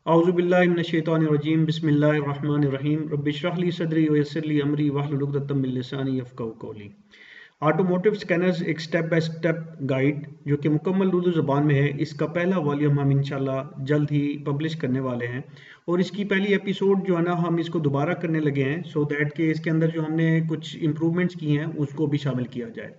औज़ुबिल्लाहिमिनश्शैतानिर्रजीम बिस्मिल्लाहिर्रहमानिर्रहीम रब्बिश्रह ली सदरी वयस्सिर ली अमरी वहलुल उक़दतम मिन लिसानी यफ़क़हू क़ौली। ऑटोमोटिव स्कैनर्स एक स्टेप बाय स्टेप गाइड जो कि मुकम्मल उर्दू ज़बान में है, इसका पहला वॉल्यूम हम इंशाल्लाह जल्द ही पब्लिश करने वाले हैं। और इसकी पहली एपिसोड जो है ना, हम इसको दोबारा करने लगे हैं सो दैट कि इसके अंदर जो हमने कुछ इम्प्रूवमेंट्स की हैं उसको भी शामिल किया जाए।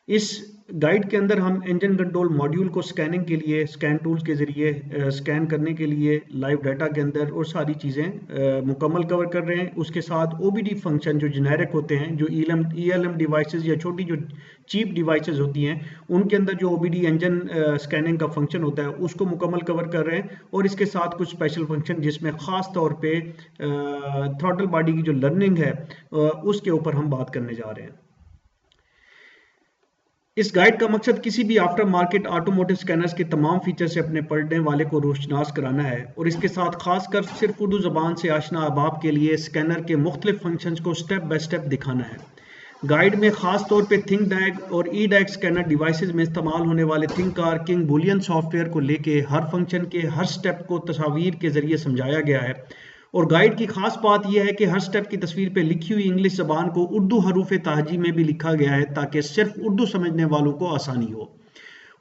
इस गाइड के अंदर हम इंजन कंट्रोल मॉड्यूल को स्कैनिंग के लिए स्कैन टूल्स के ज़रिए स्कैन करने के लिए लाइव डाटा के अंदर और सारी चीज़ें मुकम्मल कवर कर रहे हैं। उसके साथ ओबीडी फंक्शन जो जेनेरिक होते हैं, जो ईएलएम डिवाइसेस या छोटी जो चीप डिवाइसेस होती हैं, उनके अंदर जो ओबीडी इंजन स्कैनिंग का फंक्शन होता है उसको मुकम्मल कवर कर रहे हैं। और इसके साथ कुछ स्पेशल फंक्शन जिसमें ख़ास तौर पे थ्रॉटल बॉडी की जो लर्निंग है उसके ऊपर हम बात करने जा रहे हैं। इस गाइड का मकसद किसी भी आफ्टर मार्केट ऑटोमोटिव स्कैनर्स के तमाम फीचर से अपने पढ़ने वाले को रोशनास कराना है और इसके साथ खासकर सिर्फ उर्दू ज़बान से आशना अहबाब के लिए स्कैनर के मुख्तलिफ फंक्शंस को स्टेप बाय स्टेप दिखाना है। गाइड में खास तौर पे थिंक डैग और ई डैग स्कैनर डिवाइसेस में इस्तेमाल होने वाले थिंकार किंग बुलियन सॉफ्टवेयर को लेके हर फंक्शन के हर स्टेप को तस्वीर के ज़रिए समझाया गया है। और गाइड की खास बात यह है कि हर स्टेप की तस्वीर पे लिखी हुई इंग्लिश ज़बान को उर्दू हरूफ तहजी में भी लिखा गया है ताकि सिर्फ उर्दू समझने वालों को आसानी हो।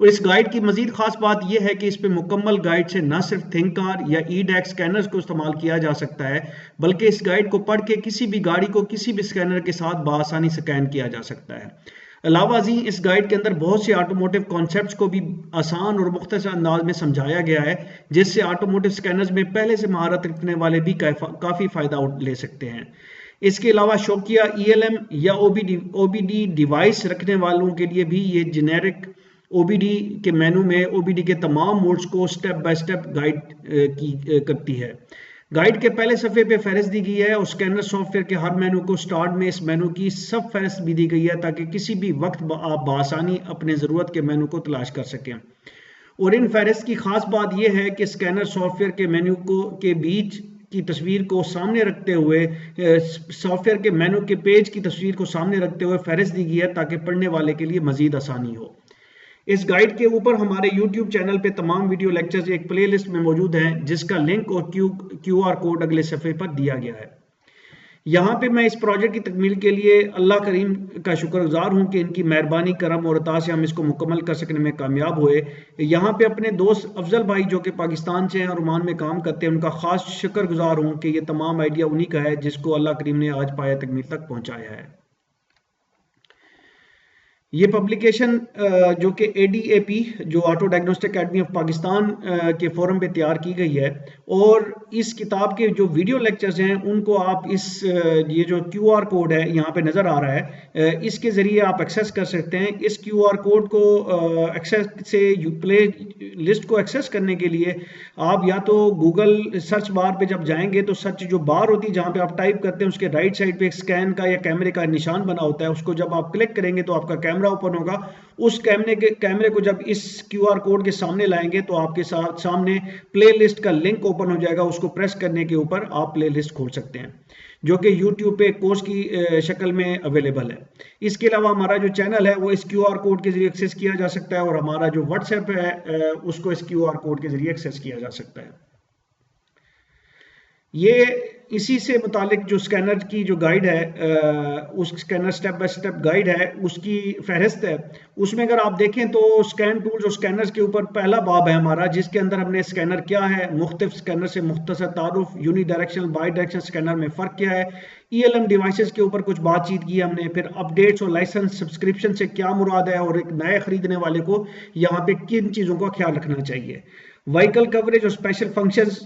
और इस गाइड की मजीद खास बात यह है कि इस पे मुकम्मल गाइड से न सिर्फ थिंकार या ई डैक स्कैनर्स को इस्तेमाल किया जा सकता है, बल्कि इस गाइड को पढ़ के किसी भी गाड़ी को किसी भी स्कैनर के साथ बआसानी स्कैन किया जा सकता है। अलावा जी इस गाइड के अंदर बहुत से ऑटोमोटिव कॉन्सेप्ट्स को भी आसान और मुख्तसर अंदाज में समझाया गया है, जिससे ऑटोमोटिव स्कैनर्स में पहले से महारत रखने वाले भी काफ़ी फ़ायदा ले सकते हैं। इसके अलावा शौकिया ईएलएम या ओबीडी डिवाइस रखने वालों के लिए भी ये जेनेरिक ओबीडी के मेनू में ओबीडी के तमाम मोड्स को स्टेप बाय स्टेप गाइड करती है। गाइड के पहले सफ़े पे फहरिस्त दी गई है और स्कैनर सॉफ्टवेयर के हर मेनू को स्टार्ट में इस मेनू की सब फहरिस्त भी दी गई है ताकि किसी भी वक्त आप बआसानी अपने ज़रूरत के मेनू को तलाश कर सकें। और इन फहरिस्त की खास बात यह है कि स्कैनर सॉफ्टवेयर के मेनू को के बीच की तस्वीर को सामने रखते हुए सॉफ्टवेयर के मेनू के पेज की तस्वीर को सामने रखते हुए फहरिस्त दी गई है ताकि पढ़ने वाले के लिए मजीद आसानी हो। इस गाइड के ऊपर हमारे YouTube चैनल पे तमाम वीडियो लेक्चर्स एक प्लेलिस्ट में मौजूद हैं, जिसका लिंक और QR कोड अगले सफ़े पर दिया गया है। यहाँ पे मैं इस प्रोजेक्ट की तकमील के लिए अल्लाह करीम का शुक्रगुजार हूँ कि इनकी मेहरबानी करम और अता से हम इसको मुकम्मल कर सकने में कामयाब हुए। यहाँ पे अपने दोस्त अफजल भाई जो कि पाकिस्तान से हैं और ओमान में काम करते हैं, उनका ख़ास शुक्रगुजार हूँ कि ये तमाम आइडिया उन्हीं का है जिसको अल्लाह करीम ने आज पाया तकमील तक पहुँचाया है। ये पब्लिकेशन जो कि ADAP जो auto diagnostic academy of Pakistan के फोरम पे तैयार की गई है और इस किताब के जो वीडियो लेक्चर्स हैं उनको आप इस ये जो QR कोड है यहाँ पे नज़र आ रहा है, इसके ज़रिए आप एक्सेस कर सकते हैं। इस QR कोड को एक्सेस से प्ले लिस्ट को एक्सेस करने के लिए आप या तो गूगल सर्च बार पे जब जाएंगे तो सर्च जो बार होती है जहाँ पे आप टाइप करते हैं उसके राइट साइड पे एक स्कैन का या कैमरे का निशान बना होता है, उसको जब आप क्लिक करेंगे तो आपका कैमरा ओपन होगा। उस कैमरे को जब इस QR कोड के सामने लाएंगे तो आपके साथ सामने प्लेलिस्ट का लिंक ओपन हो जाएगा। उसको प्रेस करने के ऊपर आप प्लेलिस्ट खोल सकते हैं जो कि YouTube पे कोर्स की शक्ल में अवेलेबल है। इसके अलावा हमारा जो चैनल है वो इस QR कोड के जरिए एक्सेस किया जा सकता है और हमारा जो व्हाट्सएप है उसको इस QR कोड के जरिए एक्सेस किया जा सकता है। ये इसी से मुतालिक जो स्कैनर की जो गाइड है उस scanner step by step guide है उसकी फहरिस्त है। उसमें अगर आप देखें तो स्कैन टूल्स और स्कैनर्स के ऊपर पहला बाब है हमारा, जिसके अंदर हमने स्कैनर क्या है, मुख्तलिफ स्कैनर से मुख्तसर तारुफ, unidirectional bidirectional scanner में फ़र्क क्या है, ELM डिवाइसेस के ऊपर कुछ बातचीत की हमने, फिर अपडेट्स और लाइसेंस सब्सक्रिप्शन से क्या मुराद है और एक नए खरीदने वाले को यहाँ पे किन चीज़ों का ख्याल रखना चाहिए। व्हीकल कवरेज और स्पेशल फंक्शंस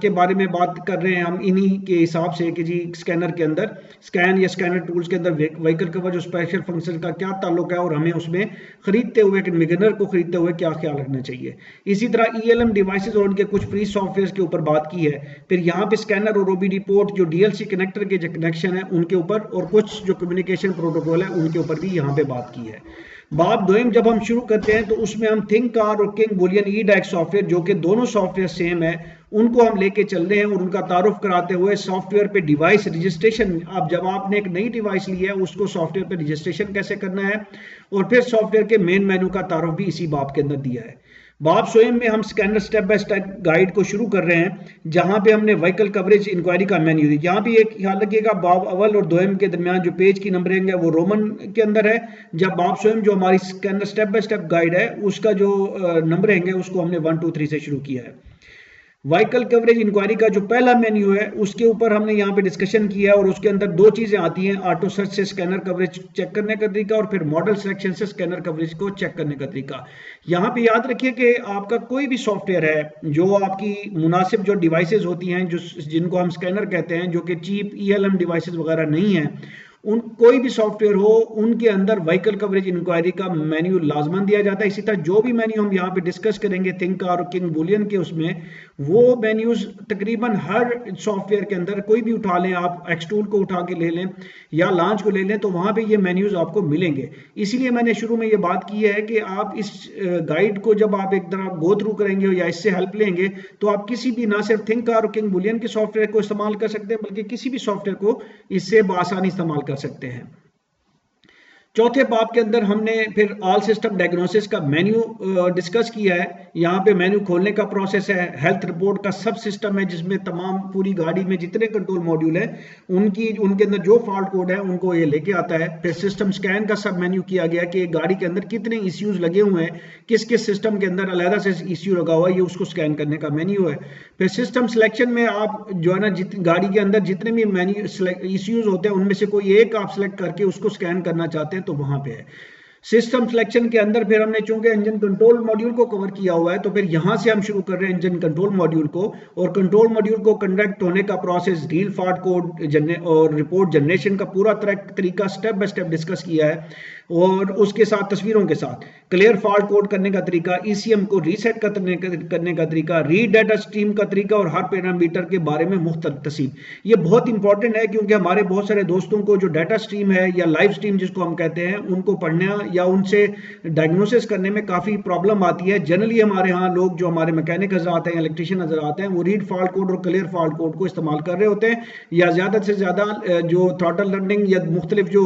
के बारे में बात कर रहे हैं हम इन्हीं के हिसाब से कि जी स्कैनर के अंदर स्कैन या स्कैनर टूल्स के अंदर व्हीकल कवरेज और स्पेशल फंक्शन का क्या ताल्लुक है और हमें उसमें खरीदते हुए कि बिगिनर को खरीदते हुए क्या ख्याल रखना चाहिए। इसी तरह ELM डिवाइसेस और उनके कुछ फ्री सॉफ्टवेयर के ऊपर बात की है। फिर यहाँ पे स्कैनर और OBD पोर्ट जो DLC कनेक्टर के जो कनेक्शन है उनके ऊपर और कुछ जो कम्युनिकेशन प्रोटोकॉल है उनके ऊपर भी यहाँ पे बात की है। बाब दोइम जब हम शुरू करते हैं तो उसमें हम थिंकार और किंग बुलियन ई डैक सॉफ्टवेयर जो कि दोनों सॉफ्टवेयर सेम है उनको हम लेके चल रहे हैं और उनका तारुफ कराते हुए सॉफ्टवेयर पे डिवाइस रजिस्ट्रेशन, अब जब आपने एक नई डिवाइस ली है उसको सॉफ्टवेयर पे रजिस्ट्रेशन कैसे करना है और फिर सॉफ्टवेयर के मेन मेनू का तारुफ भी इसी बाब के अंदर दिया है। बाब स्वयं में हम scanner step by step guide को शुरू कर रहे हैं, जहां पे हमने व्हीकल कवरेज इंक्वायरी का मेन्यू दी। यहाँ भी एक ख्याल रखिएगा, बाब अव्वल और दोयम के दरमियान जो पेज की नंबरिंग है वो रोमन के अंदर है, जब बाब स्वयं जो हमारी scanner step by step guide है उसका जो नंबरिंग है उसको हमने 1 2 3 से शुरू किया है। व्हीकल कवरेज इंक्वायरी का जो पहला मेन्यू है उसके ऊपर हमने यहाँ पे डिस्कशन किया है, और उसके अंदर दो चीजें आती हैं, ऑटो सर्च से स्कैनर कवरेज चेक करने का तरीका और फिर मॉडल सिलेक्शन से स्कैनर कवरेज को चेक करने का तरीका। यहाँ पे याद रखिए कि आपका कोई भी सॉफ्टवेयर है जो आपकी मुनासिब जो डिवाइसेज होती हैं, जो जिनको हम स्कैनर कहते हैं, जो कि चीप ELM डिवाइसेज वगैरह नहीं है, उन कोई भी सॉफ्टवेयर हो उनके अंदर व्हीकल कवरेज इंक्वायरी का मेन्यू लाजमन दिया जाता है। इसी तरह जो भी मेन्यू हम यहाँ पे डिस्कस करेंगे थिंक कार और किंग बुलियन के, उसमें वो मेन्यूज तकरीबन हर सॉफ्टवेयर के अंदर, कोई भी उठा लें आप, एक्सटूल को उठा के ले लें या लॉन्च को ले लें, तो वहाँ पे ये मेन्यूज आपको मिलेंगे। इसीलिए मैंने शुरू में ये बात की है कि आप इस गाइड को जब आप एक तरह गो थ्रू करेंगे या इससे हेल्प लेंगे तो आप किसी भी, ना सिर्फ थिंक कार और किंग बुलियन के सॉफ्टवेयर को इस्तेमाल कर सकते हैं, बल्कि किसी भी सॉफ्टवेयर को इससे बआसानी इस्तेमाल कर सकते हैं। चौथे बाब के अंदर हमने फिर ऑल सिस्टम डायग्नोसिस का मेन्यू डिस्कस किया है। यहाँ पे मेन्यू खोलने का प्रोसेस है, हेल्थ रिपोर्ट का सब सिस्टम है जिसमें तमाम पूरी गाड़ी में जितने कंट्रोल मॉड्यूल है उनके अंदर जो फॉल्ट कोड है उनको ये लेके आता है। फिर सिस्टम स्कैन का सब मेन्यू किया गया कि गाड़ी के अंदर कितने इश्यूज लगे हुए हैं, किस किस सिस्टम के अंदर अलहदा से इश्यू लगा हुआ है, ये उसको स्कैन करने का मेन्यू है। फिर सिस्टम सिलेक्शन में आप जो है ना, गाड़ी के अंदर जितने भी मेन्यू इश्यूज होते हैं उनमें से कोई एक आप सिलेक्ट करके उसको स्कैन करना चाहते हैं तो वहां पे है। सिस्टम सिलेक्शन के अंदर फिर हमने चूंकि इंजन कंट्रोल मॉड्यूल को कवर किया हुआ है तो फिर यहां से हम शुरू कर रहे हैं इंजन कंट्रोल मॉड्यूल को, और कंट्रोल मॉड्यूल को कंडक्ट होने का प्रोसेस, रील फॉल्ट कोड और रिपोर्ट जनरेशन का पूरा तरीका स्टेप बाय स्टेप डिस्कस किया है, और उसके साथ तस्वीरों के साथ क्लियर फॉल्ट कोड करने का तरीका, ECM को रीसेट करने का तरीका, रीड डाटा स्ट्रीम का तरीका और हर पैरामीटर के बारे में मुख्तलिफ तफसील। ये बहुत इंपॉर्टेंट है क्योंकि हमारे बहुत सारे दोस्तों को जो डाटा स्ट्रीम है या लाइव स्ट्रीम जिसको हम कहते हैं, उनको पढ़ना या उनसे डायग्नोसिस करने में काफ़ी प्रॉब्लम आती है। जनरली हमारे यहाँ लोग जो हमारे मैकेनिक हजरात हैं, इलेक्ट्रिशियन हजरात हैं, वो रीड फॉल्ट कोड और क्लियर फॉल्ट कोड को इस्तेमाल कर रहे होते हैं, या ज़्यादा से ज़्यादा जो थ्रॉटल लर्निंग या मुख्तलिफ जो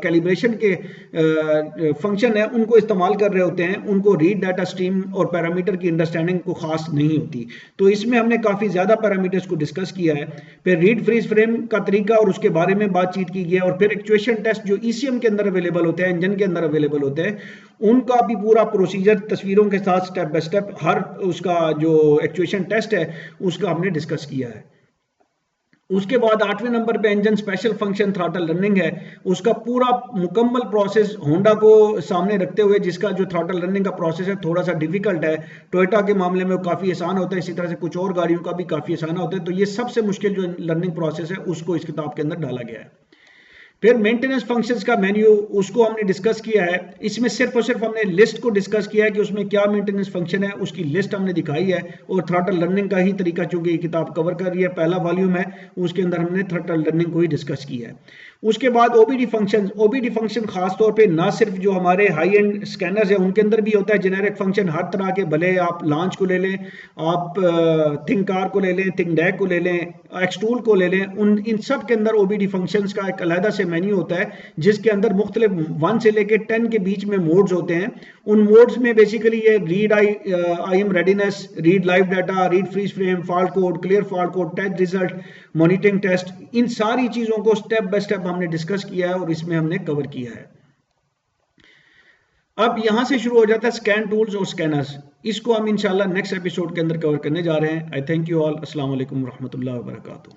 कैलिब्रेशन के फंक्शन है उनको इस्तेमाल कर रहे होते हैं, उनको रीड डाटा स्ट्रीम और पैरामीटर की अंडरस्टैंडिंग को खास नहीं होती। तो इसमें हमने काफ़ी ज़्यादा पैरामीटर्स को डिस्कस किया है। फिर रीड फ्रीज फ्रेम का तरीका और उसके बारे में बातचीत की गई है, और फिर एक्चुएशन टेस्ट जो ECM के अंदर अवेलेबल होते हैं, इंजन के अंदर अवेलेबल होते हैं, उनका भी पूरा प्रोसीजर तस्वीरों के साथ स्टेप बाय स्टेप हर उसका जो एक्चुएशन टेस्ट है उसका हमने डिस्कस किया है। उसके बाद 8वें नंबर पे engine special function throttle running है, उसका पूरा मुकम्मल प्रोसेस होंडा को सामने रखते हुए, जिसका जो थ्रॉटल रनिंग का प्रोसेस है थोड़ा सा डिफिकल्ट है। टोयोटा के मामले में काफ़ी आसान होता है, इसी तरह से कुछ और गाड़ियों का भी काफ़ी आसान होता है। तो ये सबसे मुश्किल जो लर्निंग प्रोसेस है उसको इस किताब के अंदर डाला गया है। फिर मेंटेनेंस फंक्शंस का मेन्यू, उसको हमने डिस्कस किया है। इसमें सिर्फ और सिर्फ हमने लिस्ट को डिस्कस किया है कि उसमें क्या मेंटेनेंस फंक्शन है, उसकी लिस्ट हमने दिखाई है, और थ्रॉटल लर्निंग का ही तरीका चूंकि ये किताब कवर कर रही है, पहला वॉल्यूम है, उसके अंदर हमने थ्रॉटल लर्निंग को ही डिस्कस किया है। उसके बाद OBD फंक्शन खास तौर पे ना सिर्फ जो हमारे हाई एंड स्कैनर्स है उनके अंदर भी होता है जेनेरिक फंक्शन हर तरह के, भले आप लॉन्च को ले लें, आप थिंक कार को ले लें, थिंक डैक को ले लें, एक्सटूल को ले लें, इन सब के अंदर OBD फंक्शंस का एक अलहदा से मेन्यू होता है जिसके अंदर मुख्तलिफ 1 से लेकर 10 के बीच में मोड्स होते हैं। उन मोड्स में बेसिकली ये read IM readiness, read live data, read freeze frame, fault code, clear fault code, test result, monitoring test, इन सारी चीजों को स्टेप बाय स्टेप हमने डिस्कस किया है और इसमें हमने कवर किया है। अब यहां से शुरू हो जाता है स्कैन टूल्स और स्कैनर्स। इसको हम इंशाल्लाह नेक्स्ट एपिसोड के अंदर कवर करने जा रहे हैं। आई थैंक यू ऑल। अस्सलाम वालेकुम रहमतुल्लाहि व बरकातुहू।